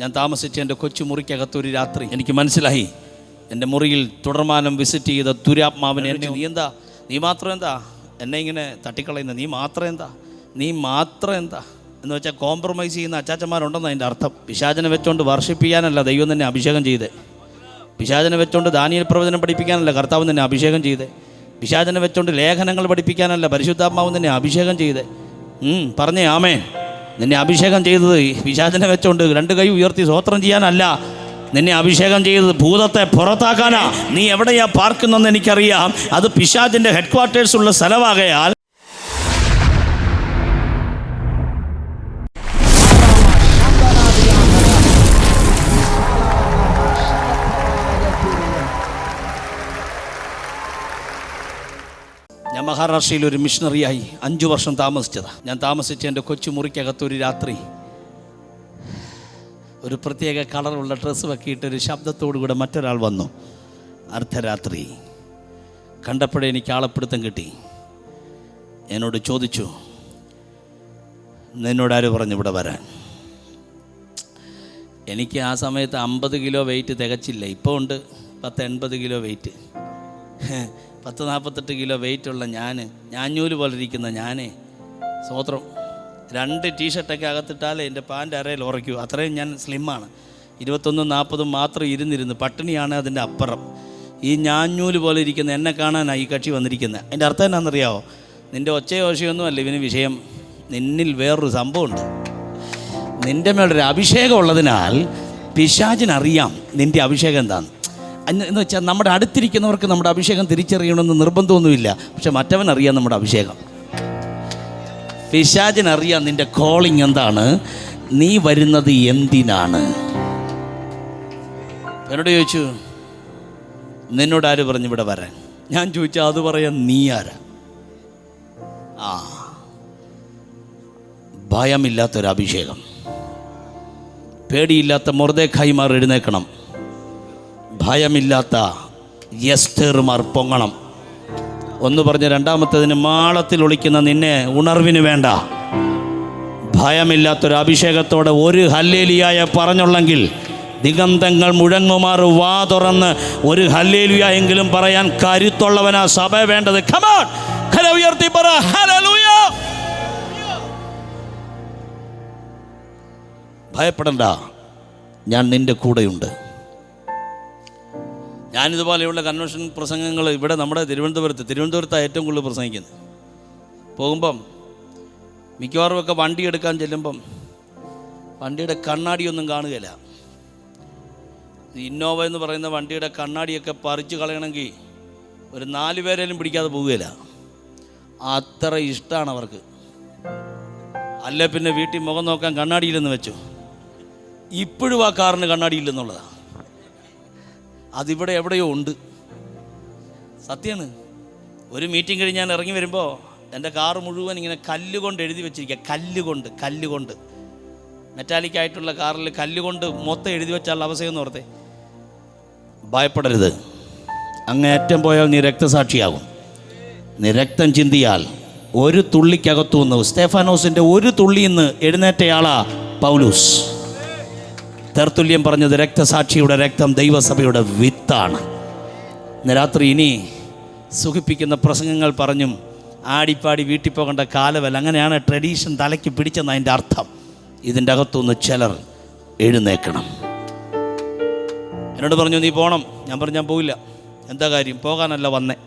ഞാൻ താമസിച്ച എൻ്റെ കൊച്ചു മുറിക്കകത്തൊരു രാത്രി എനിക്ക് മനസ്സിലായി, എൻ്റെ മുറിയിൽ തുടർമാനം വിസിറ്റ് ചെയ്ത ദുരാത്മാവിനെ എന്നെ നീ മാത്രം എന്താ എന്നെ ഇങ്ങനെ തട്ടിക്കളയുന്നത്, നീ മാത്രം എന്താ എന്ന് വെച്ചാൽ കോംപ്രമൈസ് ചെയ്യുന്ന അച്ചാച്ചന്മാരുണ്ടെന്ന് അതിൻ്റെ അർത്ഥം. പിശാചനെ വെച്ചുകൊണ്ട് വർഷിപ്പ് ചെയ്യാനല്ല ദൈവം തന്നെ അഭിഷേകം ചെയ്തേ. പിശാചനെ വെച്ചുകൊണ്ട് ദാനിയേൽ പ്രവചനം പഠിപ്പിക്കാനല്ല കർത്താവ് തന്നെ അഭിഷേകം ചെയ്തേ. പിശാചനെ വെച്ചുകൊണ്ട് ലേഖനങ്ങൾ പഠിപ്പിക്കാനല്ല പരിശുദ്ധാത്മാവ് തന്നെ അഭിഷേകം ചെയ്തേ. പറഞ്ഞേ ആമേൻ. നിന്നെ അഭിഷേകം ചെയ്തത് പിശാചനെ വെച്ചോണ്ട് രണ്ട് കൈ ഉയർത്തി സ്തോത്രം ചെയ്യാനല്ല, നിന്നെ അഭിഷേകം ചെയ്തത് ഭൂതത്തെ പുറത്താക്കാനാ. നീ എവിടെയാ പാർക്കുന്നെന്ന് എനിക്കറിയാം. അത് പിശാചിൻ്റെ ഹെഡ് ക്വാർട്ടേഴ്സ് ഉള്ള സ്ഥലമാകയാൽ ഞാൻ മഹാരാഷ്ട്രയിൽ ഒരു മിഷണറിയായി 5 വർഷം താമസിച്ചതാണ്. ഞാൻ താമസിച്ച എൻ്റെ കൊച്ചു മുറിക്കകത്തൊരു രാത്രി ഒരു പ്രത്യേക കളറുള്ള ഡ്രസ്സ് വെക്കിയിട്ടൊരു ശബ്ദത്തോടു കൂടെ മറ്റൊരാൾ വന്നു. അർദ്ധരാത്രി കണ്ടപ്പോഴേ എനിക്ക് ആളപ്പിടുത്തം കിട്ടി. എന്നോട് ചോദിച്ചു, നിന്നോടാര് പറഞ്ഞു ഇവിടെ വരാൻ? എനിക്ക് ആ സമയത്ത് 50 കിലോ വെയിറ്റ് തികച്ചില്ല. ഇപ്പോൾ ഉണ്ട് 10-80 കിലോ വെയിറ്റ്. 40-48 കിലോ വെയിറ്റുള്ള ഞാഞ്ഞൂല് പോലെ ഇരിക്കുന്ന സ്വത്രം 2 ടീഷർട്ടൊക്കെ അകത്തിട്ടാലേ എൻ്റെ പാൻ്റ് അരയിൽ ഉറയ്ക്കൂ. അത്രയും ഞാൻ സ്ലിമ്മാണ്. 21-40 മാത്രം ഇരുന്നിരുന്നു. പട്ടിണിയാണ് അതിൻ്റെ അപ്പുറം. ഈ ഞാഞ്ഞൂല് പോലെ ഇരിക്കുന്ന എന്നെ കാണാനാണ് ഈ കക്ഷി വന്നിരിക്കുന്നത്. അതിൻ്റെ അർത്ഥം എന്നാണെന്നറിയാമോ? നിൻ്റെ ഒച്ചയൊന്നും അല്ല ഇവന് വിഷയം. നിന്നിൽ വേറൊരു സംഭവമുണ്ട്. നിൻ്റെ മേലൊരു അഭിഷേകം ഉള്ളതിനാൽ പിശാചിനറിയാം നിൻ്റെ അഭിഷേകം എന്താണെന്ന്. എന്ന് വെച്ചാൽ നമ്മുടെ അടുത്തിരിക്കുന്നവർക്ക് നമ്മുടെ അഭിഷേകം തിരിച്ചറിയണമെന്ന് നിർബന്ധമൊന്നുമില്ല. പക്ഷെ മറ്റവനറിയാം നമ്മുടെ അഭിഷേകം. പിശാചിനറിയാം നിൻ്റെ കോളിംഗ് എന്താണ്, നീ വരുന്നത് എന്തിനാണ്. എന്നോട് ചോദിച്ചു, നിന്നോട് ആര് പറഞ്ഞു ഇവിടെ വരാൻ? ഞാൻ ചോദിച്ചാൽ അത് പറയാൻ നീ ആരാ? ഭയമില്ലാത്തൊരഭിഷേകം, പേടിയില്ലാത്ത മൊർദെഖായിമാർ എഴുന്നേൽക്കണം, ഭയമില്ലാത്ത എസ്തേറുമാർ പൊങ്ങണം. ഒന്ന് പറഞ്ഞ് രണ്ടാമത്തേതിന് മാളത്തിൽ ഒളിക്കുന്ന നിന്നെ ഉണർവിന് വേണ്ട. ഭയമില്ലാത്തൊരു അഭിഷേകത്തോടെ ഒരു ഹല്ലേലൂയ പറഞ്ഞുള്ളെങ്കിൽ ദിഗന്ധങ്ങൾ മുഴങ്ങുമാറ് വാ തുറന്ന് ഒരു ഹല്ലേലൂയ എങ്കിലും പറയാൻ കരുത്തുള്ളവനാ സഭ വേണ്ടത്. കം ഓൺ, കര ഉയർത്തി പറ ഹല്ലേലൂയ. ഭയപ്പെടണ്ട, ഞാൻ നിൻ്റെ കൂടെയുണ്ട്. ഞാനിതുപോലെയുള്ള കൺവെൻഷൻ പ്രസംഗങ്ങൾ ഇവിടെ നമ്മുടെ തിരുവനന്തപുരത്താണ് ഏറ്റവും കൂടുതൽ പ്രസംഗിക്കുന്നത്. പോകുമ്പം മിക്കവാറും ഒക്കെ വണ്ടി എടുക്കാൻ ചെല്ലുമ്പം വണ്ടിയുടെ കണ്ണാടിയൊന്നും കാണുകയില്ല. ഇന്നോവ എന്ന് പറയുന്ന വണ്ടിയുടെ കണ്ണാടിയൊക്കെ പറിച്ചു കളയണമെങ്കിൽ ഒരു 4 പേരേലും പിടിക്കാതെ പോവുകയില്ല. അത്ര ഇഷ്ടമാണ് അവർക്ക്. അല്ലേ പിന്നെ വീട്ടിൽ മുഖം നോക്കാൻ കണ്ണാടിയില്ലെന്ന് വെച്ചു. ഇപ്പോഴും ആ കാറിന് കണ്ണാടിയില്ലെന്നുള്ളതാണ്. അതിവിടെ എവിടെയോ ഉണ്ട്. സത്യമാണ്. ഒരു മീറ്റിംഗ് കഴിഞ്ഞ് ഞാൻ ഇറങ്ങി വരുമ്പോൾ എൻ്റെ കാറ് മുഴുവൻ ഇങ്ങനെ കല്ലുകൊണ്ട് എഴുതി വെച്ചിരിക്കുക. കല്ലുകൊണ്ട് മെറ്റാലിക് ആയിട്ടുള്ള കാറിൽ കല്ലുകൊണ്ട് മൊത്തം എഴുതി വെച്ചാൽ അവസ്ഥയെന്ന് ഓർത്തേ. ഭയപ്പെടരുത്. അങ്ങേറ്റം പോയാൽ നീ രക്തസാക്ഷിയാകും. നീ രക്തം ചിന്തിയാൽ ഒരു തുള്ളിക്കകത്തു നിന്ന്, സ്തേഫാനോസിൻ്റെ ഒരു തുള്ളിയിൽ നിന്ന് എഴുന്നേറ്റയാളാ പൗലൂസ്. തെർത്തുല്യം പറഞ്ഞത് രക്തസാക്ഷിയുടെ രക്തം ദൈവസഭയുടെ വിത്താണ്. ഇന്ന് രാത്രി ഇനി സുഖിപ്പിക്കുന്ന പ്രസംഗങ്ങൾ പറഞ്ഞും ആടിപ്പാടി വീട്ടിൽ പോകേണ്ട കാലമല്ല. അങ്ങനെയാണ് ട്രഡീഷൻ തലയ്ക്ക് പിടിച്ചെന്ന് അതിൻ്റെ അർത്ഥം. ഇതിൻ്റെ അകത്തുനിന്ന് ചിലർ എഴുന്നേക്കണം. എന്നോട് പറഞ്ഞു, നീ പോകണം. ഞാൻ പറഞ്ഞു, ഞാൻ പോയില്ല. എന്താ കാര്യം? പോകാനല്ല വന്നേ.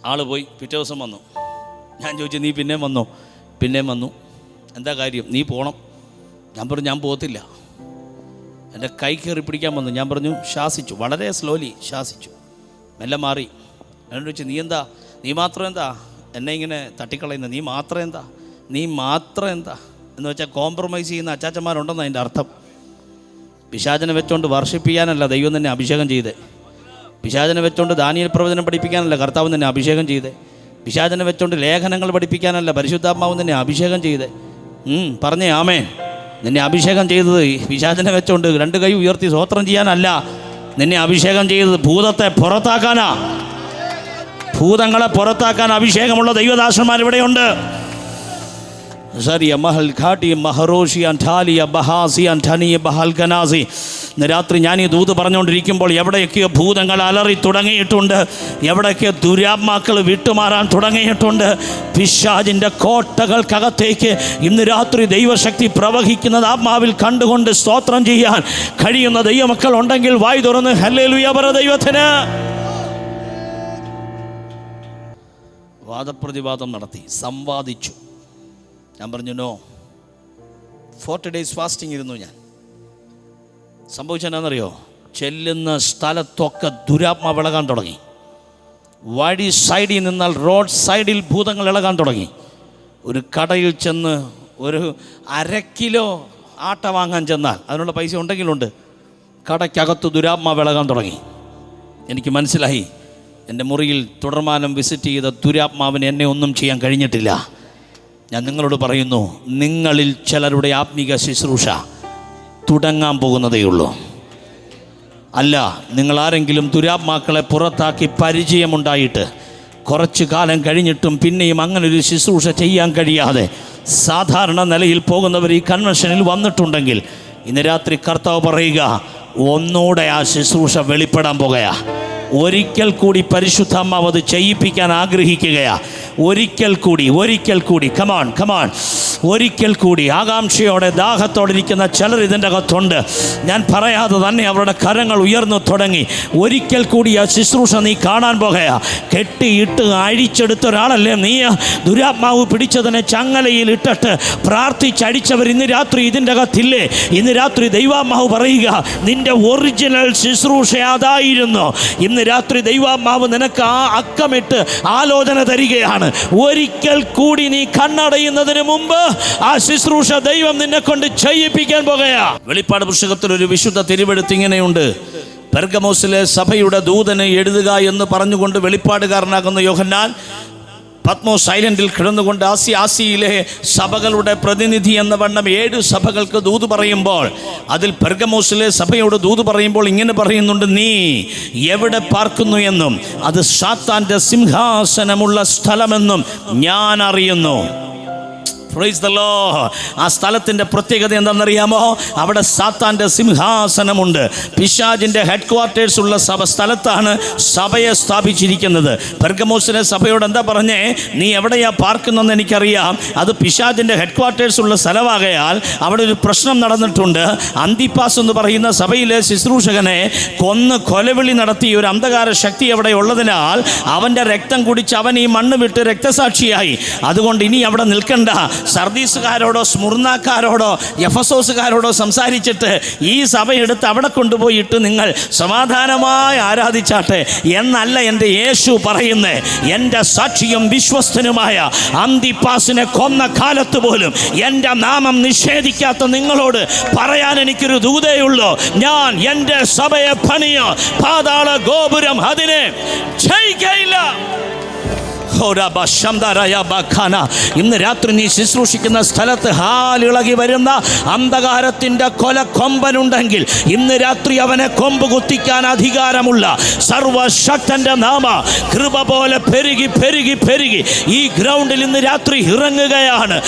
ആള് പോയി. പിറ്റേ ദിവസം വന്നു. ഞാൻ ചോദിച്ചു, നീ പിന്നെയും വന്നോ? പിന്നെയും വന്നു. എന്താ കാര്യം? നീ പോകണം. ഞാൻ പറഞ്ഞു, ഞാൻ പോകത്തില്ല. എൻ്റെ കൈ കയറി പിടിക്കാൻ വന്നു. ഞാൻ പറഞ്ഞു, ശാസിച്ചു, വളരെ സ്ലോലി ശാസിച്ചു. മെല്ലെ മാറി. എന്നോട് ചോദിച്ചു, നീ മാത്രം എന്താ എന്നെ ഇങ്ങനെ തട്ടിക്കളയുന്നത്, നീ മാത്രം എന്താ എന്ന് വെച്ചാൽ കോംപ്രമൈസ് ചെയ്യുന്ന അച്ചാച്ചന്മാരുണ്ടെന്ന് അതിൻ്റെ അർത്ഥം. പിശാചനെ വെച്ചുകൊണ്ട് വർഷിപ്പ് ചെയ്യാനല്ല ദൈവം തന്നെ അഭിഷേകം ചെയ്തേ. പിശാചനെ വെച്ചുകൊണ്ട് ദാനിയേൽ പ്രവചനം പഠിപ്പിക്കാനല്ല കർത്താവ് തന്നെ അഭിഷേകം ചെയ്തേ. പിശാചനെ വെച്ചുകൊണ്ട് ലേഖനങ്ങൾ പഠിപ്പിക്കാനല്ല പരിശുദ്ധാത്മാവ് തന്നെ അഭിഷേകം ചെയ്തേ. പറഞ്ഞേ ആമേൻ. നിന്നെ അഭിഷേകം ചെയ്തത് പിശാചനെ വെച്ചുകൊണ്ട് 2 കൈ ഉയർത്തി സ്തോത്രം ചെയ്യാനല്ല, നിന്നെ അഭിഷേകം ചെയ്തത് ഭൂതത്തെ പുറത്താക്കാനാ. ഭൂതങ്ങളെ പുറത്താക്കാൻ അഭിഷേകമുള്ള ദൈവദാസന്മാർ ഇവിടെയുണ്ട്. ഇന്ന് രാത്രി ഞാൻ ഈ ദൂത് പറഞ്ഞുകൊണ്ടിരിക്കുമ്പോൾ എവിടെയൊക്കെയോ ഭൂതങ്ങൾ അലറി തുടങ്ങിയിട്ടുണ്ട്, എവിടെയൊക്കെ ദുരാത്മാക്കൾ വിട്ടുമാറാൻ തുടങ്ങിയിട്ടുണ്ട്. പിശാചിൻ്റെ കോട്ടകൾക്കകത്തേക്ക് ഇന്ന് രാത്രി ദൈവശക്തി പ്രവഹിക്കുന്നത് ആത്മാവിൽ കണ്ടുകൊണ്ട് സ്തോത്രം ചെയ്യാൻ കഴിയുന്ന ദൈവമക്കൾ ഉണ്ടെങ്കിൽ വായി തുറന്ന് ഹല്ലേലൂയ പറ ദൈവത്തിന്. വാദപ്രതിവാദം നടത്തി, സംവാദിച്ചു. ഞാൻ പറഞ്ഞു നോ. 40 days ഫാസ്റ്റിംഗ് ഇരുന്നു ഞാൻ. സംഭവിച്ചെന്നാണെന്നറിയോ? ചെല്ലുന്ന സ്ഥലത്തൊക്കെ ദുരാത്മാവ് ഇളകാൻ തുടങ്ങി. വഴി സൈഡിൽ നിന്നാൽ റോഡ് സൈഡിൽ ഭൂതങ്ങൾ ഇളകാൻ തുടങ്ങി. ഒരു കടയിൽ ചെന്ന് ഒരു 1/2 കിലോ ആട്ട വാങ്ങാൻ ചെന്നാൽ അതിനുള്ള പൈസ ഉണ്ടെങ്കിലുണ്ട്, കടയ്ക്കകത്ത് ദുരാത്മാവ് ഇളകാൻ തുടങ്ങി. എനിക്ക് മനസ്സിലായി, എൻ്റെ മുറിയിൽ തുടർമാനം വിസിറ്റ് ചെയ്ത ദുരാത്മാവിന് എന്നെ ഒന്നും ചെയ്യാൻ കഴിഞ്ഞിട്ടില്ല. ഞാൻ നിങ്ങളോട് പറയുന്നു, നിങ്ങളിൽ ചിലരുടെ ആത്മീക ശുശ്രൂഷ തുടങ്ങാൻ പോകുന്നതേയുള്ളൂ. അല്ല, നിങ്ങളാരെങ്കിലും ദുരാത്മാക്കളെ പുറത്താക്കി പരിചയമുണ്ടായിട്ട് കുറച്ചു കാലം കഴിഞ്ഞിട്ടും പിന്നെയും അങ്ങനൊരു ശുശ്രൂഷ ചെയ്യാൻ കഴിയാതെ സാധാരണ നിലയിൽ പോകുന്നവർ ഈ കൺവെൻഷനിൽ വന്നിട്ടുണ്ടെങ്കിൽ ഇന്ന് രാത്രി കർത്താവ് പറയുക, ഒന്നുകൂടെ ആ ശുശ്രൂഷ വെളിപ്പെടാൻ പോകുകയാ. ഒരിക്കൽ കൂടി പരിശുദ്ധാത്മാവ് അത് ചെയ്യിപ്പിക്കാൻ ആഗ്രഹിക്കുകയാ. ഒരിക്കൽ കൂടി കമാൺ ഒരിക്കൽ കൂടി ആകാംക്ഷയോടെ ദാഹത്തോടെ ഇരിക്കുന്ന ചിലർ ഇതിൻ്റെ അകത്തുണ്ട്. ഞാൻ പറയാതെ തന്നെ അവരുടെ കരങ്ങൾ ഉയർന്നു തുടങ്ങി. ഒരിക്കൽ കൂടി ആ ശുശ്രൂഷ നീ കാണാൻ പോകുകയാ. കെട്ടിയിട്ട് അഴിച്ചെടുത്ത ഒരാളല്ലേ നീ? ദുരാത്മാവ് പിടിച്ചതിനെ ചങ്ങലയിൽ ഇട്ടിട്ട് പ്രാർത്ഥിച്ചടിച്ചവർ ഇന്ന് രാത്രി ഇതിൻ്റെ അകത്തില്ലേ? ഇന്ന് രാത്രി ദൈവാത്മാവ് പറയുക, നിന്റെ ഒറിജിനൽ ശുശ്രൂഷ അതായിരുന്നു. ഇന്ന് രാത്രി ദൈവാത്മാവ് നിനക്ക് ആ അക്കമിട്ട് ആലോചന തരികയാണ്. ഒരിക്കൽ കൂടി നീ കണ്ണടയുന്നതിന് മുമ്പ് ആ ശുശ്രൂഷ ദൈവം നിന്നെ കൊണ്ട് ചെയ്യിപ്പിക്കാൻ പോകുകയാ. വെളിപ്പാട് പുസ്തകത്തിൽ ഒരു വിശുദ്ധ തിരുവെഴുത്ത് ഇങ്ങനെയുണ്ട്. പെർഗമോസിലെ സഭയുടെ ദൂതന് എഴുതുക എന്ന് പറഞ്ഞുകൊണ്ട് വെളിപ്പാടുകാരനാകുന്ന യോഹന്നാൻ പത്മോസ് ഐലൻഡിൽ കിടന്നുകൊണ്ട് ആസിയയിലെ സഭകളുടെ പ്രതിനിധി എന്ന വണ്ണം 7 സഭകൾക്ക് ദൂത് പറയുമ്പോൾ അതിൽ പെർഗമോസിലെ സഭയോട് ദൂത് പറയുമ്പോൾ ഇങ്ങനെ പറയുന്നുണ്ട്, നീ എവിടെ പാർക്കുന്നു എന്നും അത് സാത്താൻ്റെ സിംഹാസനമുള്ള സ്ഥലമെന്നും ഞാൻ അറിയുന്നു. Praise the Lord. ആ സ്ഥലത്തിൻ്റെ പ്രത്യേകത എന്താണെന്നറിയാമോ? അവിടെ സാത്താൻ്റെ സിംഹാസനമുണ്ട്. പിശാചിൻ്റെ ഹെഡ് ക്വാർട്ടേഴ്സ് ഉള്ള സ്ഥലത്താണ് സഭയെ സ്ഥാപിച്ചിരിക്കുന്നത്. പെർഗമോസിലെ സഭയോട് എന്താ പറഞ്ഞേ? നീ എവിടെയാ പാർക്കുന്നതെന്ന് എനിക്കറിയാം, അത് പിശാചിൻ്റെ ഹെഡ് ക്വാർട്ടേഴ്സ് ഉള്ള സ്ഥലമാകയാൽ അവിടെ ഒരു പ്രശ്നം നടന്നിട്ടുണ്ട്. അന്തിപ്പാസ് എന്ന് പറയുന്ന സഭയിലെ ശുശ്രൂഷകനെ കൊലവിളി നടത്തിയ ഒരു അന്ധകാര ശക്തി അവിടെ ഉള്ളതിനാൽ അവൻ്റെ രക്തം കുടിച്ച് അവൻ ഈ മണ്ണ് വിട്ട് രക്തസാക്ഷിയായി. അതുകൊണ്ട് ഇനി അവിടെ നിൽക്കണ്ട. സർദീസുകാരോടോ സ്മുർനാക്കാരോടോ എഫസോസുകാരോടോ സംസാരിച്ചിട്ട് ഈ സഭയെടുത്ത് അവിടെ കൊണ്ടുപോയിട്ട് നിങ്ങൾ സമാധാനമായി ആരാധിച്ചാട്ടെ എന്നല്ല എൻ്റെ യേശു പറയുന്നേ. എൻ്റെ സാക്ഷിയും വിശ്വസ്തനുമായ അന്തിപ്പാസിനെ കൊന്ന കാലത്ത് പോലും എൻ്റെ നാമം നിഷേധിക്കാത്ത നിങ്ങളോട് പറയാൻ എനിക്കൊരു ദൂതയുള്ളൂ. ഞാൻ എൻ്റെ സഭയെ പണിയോ പാതാള ഗോപുരം അതിനെ ജയിക്കയില്ല. ഇന്ന് രാത്രി നീ ശുശ്രൂഷിക്കുന്ന സ്ഥലത്ത് ഹാലിളകി വരുന്ന അന്ധകാരത്തിൻ്റെ കൊമ്പനുണ്ടെങ്കിൽ ഇന്ന് രാത്രി അവനെ കൊമ്പ് കുത്തിക്കാൻ അധികാരമുള്ള സർവശക്തന്റെ നാമ കൃപ പോലെ പെരുകി പെരുകി പെരുകി ഈ ഗ്രൗണ്ടിൽ ഇന്ന് രാത്രി ഇറങ്ങുകയാണ്.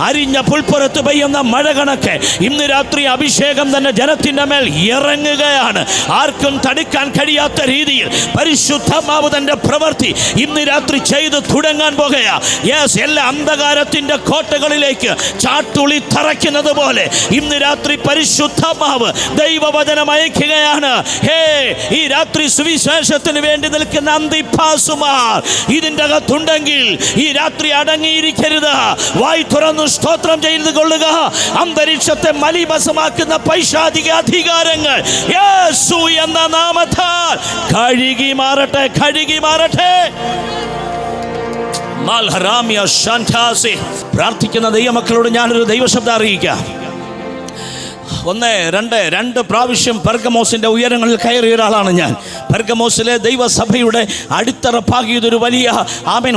അരിഞ്ഞ പുൽപ്പുറത്ത് പെയ്യുന്ന മഴ കണക്ക് ഇന്ന് രാത്രി അഭിഷേകം തന്നെ ജനത്തിൻ്റെ മേൽ ഇറങ്ങുകയാണ്. ആർക്കും തടുക്കാൻ കഴിയാത്ത രീതിയിൽ പരിശുദ്ധമാവ് തന്റെ പ്രവൃത്തി ഇന്ന് രാത്രി ചെയ്ത് തുടങ്ങാൻ പോകുകയാ. യെസ്, എല്ലാ അന്ധകാരത്തിന്റെ കോട്ടകളിലേക്ക് ചാട്ടുളി തറയ്ക്കുന്നത് പോലെ ഇന്ന് രാത്രി പരിശുദ്ധമാവ് ദൈവവചനം അയക്കുകയാണ്. ഈ രാത്രി സുവിശേഷത്തിന് വേണ്ടി നിൽക്കുന്ന അന്തിപ്പാസുമാർ ഇതിൻ്റെ അകത്തുണ്ടെങ്കിൽ ഈ രാത്രി അടങ്ങിയിരിക്കരുത്. വായി തുറന്നു സ്തോത്രം ചെയ്തു കൊള്ളുക. അന്തരീക്ഷത്തെ മലീമസമാക്കുന്ന പൈശാചിക അധികാരങ്ങൾ യേശു എന്ന നാമത്താൽ കഴുകി മാറട്ടെ, കഴുകി മാറട്ടെ. പ്രാർത്ഥിക്കുന്ന ദൈവമക്കളോട് ഞാനൊരു ദൈവശബ്ദം അറിയിക്കാം. 1, 2 പ്രാവശ്യം പെർഗമോസിന്റെ ഉയരങ്ങളിൽ കയറിയ ഒരാളാണ് ഞാൻ. പെർഗമോസിലെ ദൈവസഭയുടെ അടിത്തറ പാകിയതൊരു വലിയ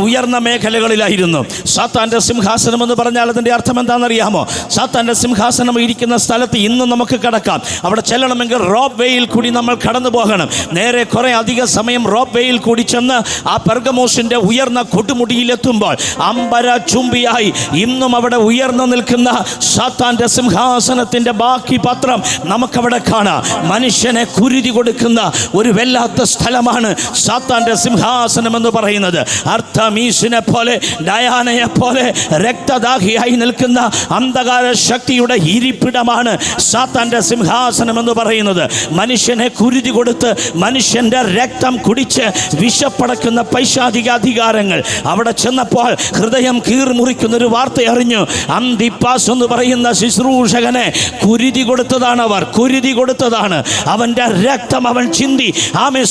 ഉയർന്ന മേഖലകളിലായിരുന്നു. സാത്താൻ്റെ സിംഹാസനം എന്ന് പറഞ്ഞാൽ അതിൻ്റെ അർത്ഥം എന്താണെന്നറിയാമോ? സാത്താൻ്റെ സിംഹാസനം ഇരിക്കുന്ന സ്ഥലത്ത് ഇന്ന് നമുക്ക് കടക്കാം. അവിടെ ചെല്ലണമെങ്കിൽ റോപ്പ് വേയിൽ കൂടി നമ്മൾ കടന്നു പോകണം. നേരെ കുറേ അധിക സമയം റോപ്പ് വേയിൽ കൂടി ചെന്ന് ആ പെർഗമോസിൻ്റെ ഉയർന്ന കൊടുമുടിയിലെത്തുമ്പോൾ അമ്പര ചുംബിയായി ഇന്നും അവിടെ ഉയർന്നു നിൽക്കുന്ന സാത്താൻ്റെ സിംഹാസനത്തിൻ്റെ ബാക്കി പത്രം നമുക്കവിടെ കാണാം. മനുഷ്യനെ കുരുതി കൊടുക്കുന്ന ഒരു വല്ലാത്ത സ്ഥലമാണ് സാത്താൻ്റെ സിംഹാസനം എന്ന് പറയുന്നത്. അർത്തമീസിനെ പോലെ, ഡയാനയെ പോലെ രക്തദാഹിയായി നിൽക്കുന്ന അന്ധകാര ശക്തിയുടെ ഇരിപ്പിടമാണ് സാത്താൻ്റെ സിംഹാസനം എന്ന് പറയുന്നത്. മനുഷ്യനെ കുരുതി കൊടുത്ത് മനുഷ്യൻ്റെ രക്തം കുടിച്ച് വിഷപ്പടക്കുന്ന പൈശാചിക അധികാരങ്ങൾ. അവിടെ ചെന്നപ്പോൾ ഹൃദയം കീർമുറിക്കുന്നൊരു വാർത്ത അറിഞ്ഞു. അന്തിപ്പാസ് എന്ന് പറയുന്ന ശുശ്രൂഷകനെ കുരുതി കൊടുത്തതാണ് അവർ, കുരുതി കൊടുത്തതാണ്. അവൻ്റെ രക്തം അവൻ ചിന്തി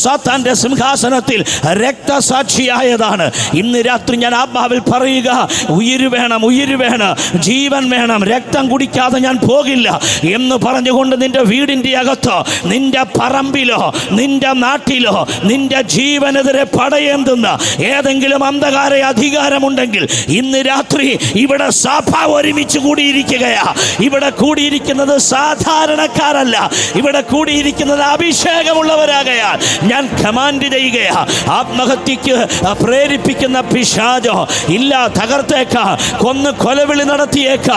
സാത്താൻ്റെ സിംഹാസനത്തിൽ രക്തസാക്ഷിയായതാണ്. ഇന്ന് രാത്രി ഞാൻ ആത്മാവിൽ പറയുക, ഉയിര് വേണം, ഉയിര് വേണം, ജീവൻ വേണം, രക്തം കുടിക്കാതെ ഞാൻ പോകില്ല എന്ന് പറഞ്ഞുകൊണ്ട് നിന്റെ വീടിൻ്റെ അകത്തോ, നിന്റെ പറമ്പിലോ, നിന്റെ നാട്ടിലോ നിന്റെ ജീവനെതിരെ പടയേന്തുന്ന ഏതെങ്കിലും അന്ധകാര അധികാരമുണ്ടെങ്കിൽ ഇന്ന് രാത്രി ഇവിടെ സഭ ഒരുമിച്ച് കൂടിയിരിക്കുകയാ. ഇവിടെ കൂടിയിരിക്കുന്നത് സാധാരണക്കാരല്ല, ഇവിടെ കൂടിയിരിക്കുന്നത് അഭിഷേകമുള്ളവരാകയാൽ ഞാൻ കമാൻഡ് ചെയ്യുകയാ. ആത്മഹത്യക്ക് പ്രേരിപ്പിക്കുന്ന പിശാചോ ഇല്ല, തകർത്തേക്ക, കൊന്ന് കൊലവിളി നടത്തിയേക്ക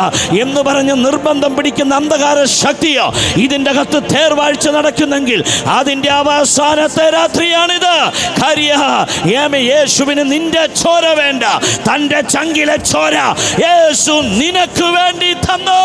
എന്ന് പറഞ്ഞ് നിർബന്ധം പിടിക്കുന്ന അന്ധകാര ശക്തിയോ ഇതിൻ്റെ അകത്ത് തേർവാഴ്ച നടക്കുന്നെങ്കിൽ അതിൻ്റെ അവസാനത്തെ രാത്രിയാണിത്. യേശുവിന് നിന്റെ ചോര വേണ്ട, തൻ്റെ ചങ്കിലെ ചോര യേശു നിനക്ക് വേണ്ടി തന്നു.